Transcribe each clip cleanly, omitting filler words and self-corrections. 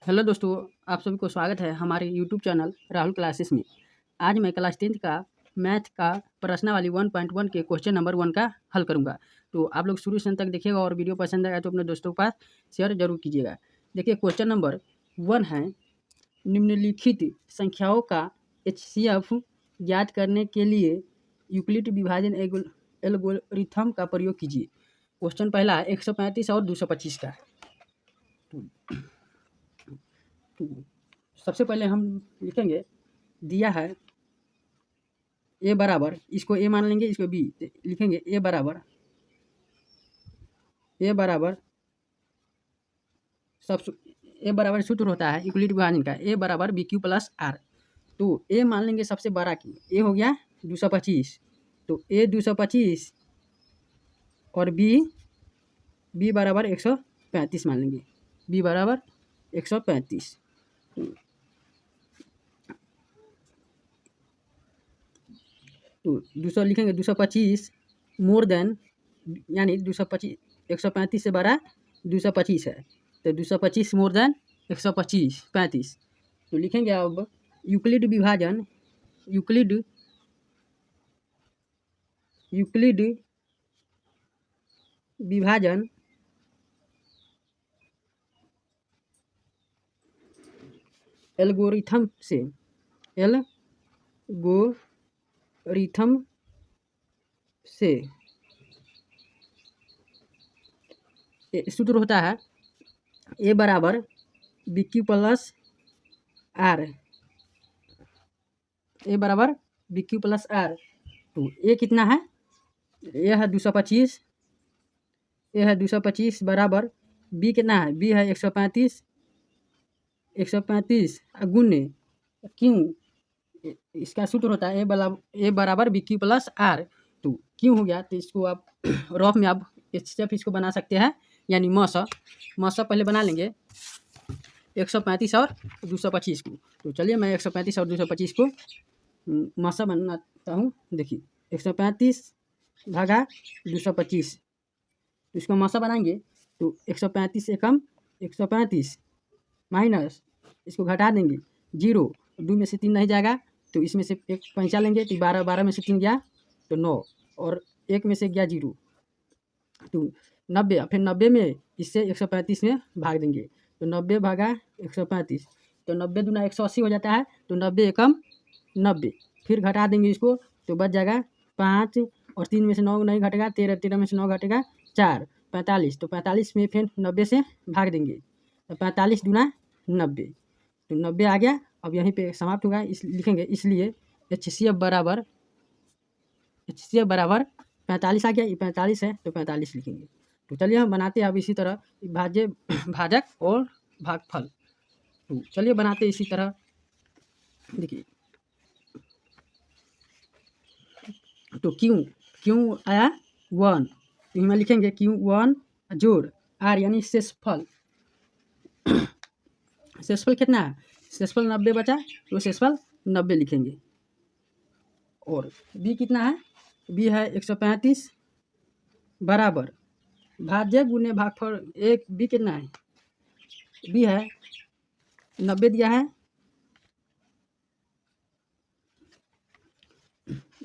Hello दोस्तों, आप सभी को स्वागत है हमारे यूट्यूब चैनल राहुल क्लासेस में। आज मैं क्लास 10th का मैथ का प्रश्नावली 1.1 के क्वेश्चन नंबर 1 का हल करूंगा। तो आप लोग शुरू से अंत तक देखिएगा और वीडियो पसंद आएगा तो अपने दोस्तों के पास शेयर जरूर कीजिएगा। देखिए क्वेश्चन नंबर 1 है, निम्नलिखित संख्याओं का HCF ज्ञात करने के लिए यूक्लिड विभाजन एल्गोरिथम का प्रयोग कीजिए। क्वेश्चन पहला है 135 और 225 का। सबसे पहले हम लिखेंगे, दिया है ए बराबर, इसको ए मान लेंगे, इसको बी लिखेंगे। ए बराबर सब ए बराबर सूत्र होता है यूक्लिड विभाजन का, ए बराबर बी क्यू प्लस आर। तो ए मान लेंगे सबसे बड़ा की, ए हो गया 225, तो ए 225 और बी बराबर 135 मान लेंगे, बी बराबर 135। तो 200 लिखेंगे, 225 मोर देन, यानी 225 135 से बड़ा 225 है, तो 225 मोर देन 125 35। तो लिखेंगे अब यूक्लिड विभाजन एल्गोरिथम से सूत्र होता है ए बराबर बी क्यू प्लस आर, ए बराबर बी क्यू प्लस आर। तो ए कितना है, ए है 225, ए है 225 बराबर बी कितना है, बी है 135 गुने क्यों, इसका सूत्र होता है ए बराबर बी क्यू प्लस आर। तो क्यों हो गया, तो इसको आप रफ में आप HCF इसको बना सकते हैं, यानी मसा पहले बना लेंगे 135 और 225 को। तो चलिए मैं 135 और 225 को मसा बनाता हूँ। देखिए 135 भागा 225, तो इसको मसा बनाएंगे तो 135 एकम 135 माइनस, इसको घटा देंगे 0, 2 में से 3 नहीं जाएगा तो इसमें से एक पैंचा लेंगे, तो 12 में से 3 गया तो 9, और 1 में से गया 0, तो 90, फिर 90 में इससे 135 में भाग देंगे, तो 90 भागा 135, तो 90 दूना 180 हो जाता है, तो 90 एकम 90, फिर घटा देंगे इसको तो बच जाएगा 5, और 3 में से 9 नहीं घटेगा, 13 में से 9 घटेगा 4, 45, तो 45 में फिर 90 से भाग देंगे, तो 45 दूना 90, तो 90 आ गया। अब यहीं पे समाप्त होगा, लिखेंगे इसलिए HCF बराबर 45 आ गया, ये 45 है तो 45 लिखेंगे। तो चलिए हम बनाते हैं अब इसी तरह भाजक और भागफल। तो चलिए बनाते इसी तरह। देखिए तो क्यों आया 1, तो इसमें लिखेंगे Q1 जोड़ आर यानी शेषफल कितना है, शेषफल 90 बचा, तो शेषफल 90 लिखेंगे। और बी कितना है, बी है 135 बराबर भाज्य गुने भागफल, एक बी कितना है, बी है 90 दिया है,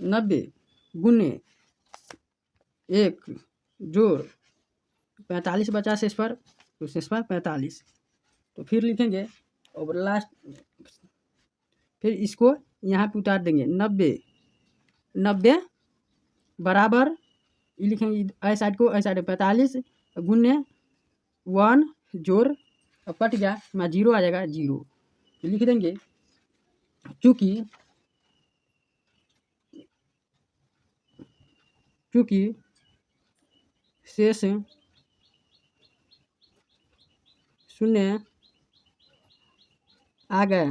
90 गुने 1 जोड़ 45 बचा शेष पर, तो शेष पर 45। तो फिर लिखेंगे और लास्ट, फिर इसको यहाँ पे उतार देंगे 90 बराबर, ये लिखेंगे ऐ साइड को, ऐ साइड 45 गुने 1 जोड़, अब कट गया मैं 0 आ जाएगा 0, तो लिख देंगे चूँकि शेष शून्य आ गया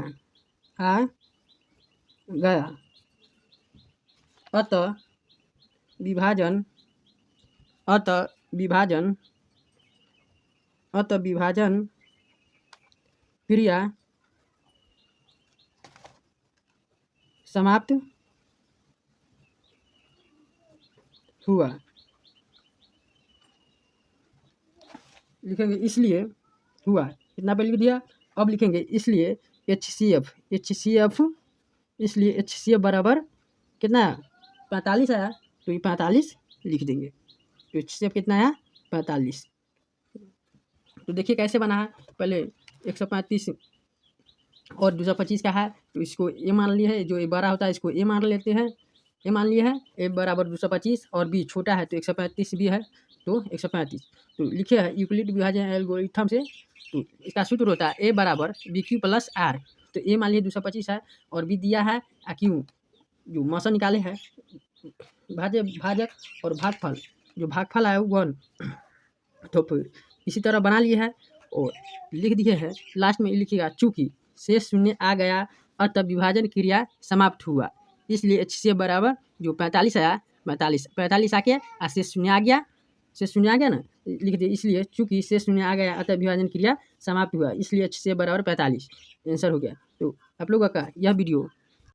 अतः विभाजन क्रिया समाप्त हुआ। लिखेंगे इसलिए हुआ, कितना पे लिख दिया अब लिखेंगे इसलिए HCF इसलिए HCF बराबर कितना है 45 आया, तो ये 45 लिख देंगे। तो HCF कितना आया 45। तो देखिए कैसे बना है, पहले 135 और 225 का है, तो इसको ए मान लिया है, जो ए बड़ा होता है इसको ए मान लेते हैं, ए मान लिया है, ए बराबर 225 और बी छोटा है तो 135 भी है, तो 135। तो लिखे है यूक्लिड विभाजन एल्गोरिथम से, तो इसका सूत्र होता है ए बराबर बी क्यू प्लस आर। तो ए मान लिया 225 है और बी दिया है क्यू, जो मौसा निकाले है भाजक और भागफल, जो भागफल है 1। तो फिर इसी तरह बना लिए है और लिख दिए हैं, लास्ट में लिखिएगा चूँकि शेष शून्य आ गया अतः विभाजन क्रिया समाप्त हुआ, इसलिए HCF बराबर जो 45 आया 45 आके शेष शून्य आ गया, शेष शून्य आ गया ना, लिख दिए इसलिए चूँकि शेष शून्य आ गया अतः विभाजन क्रिया समाप्त हुआ, इसलिए HCF बराबर 45 आंसर हो गया। तो आप लोगों का यह वीडियो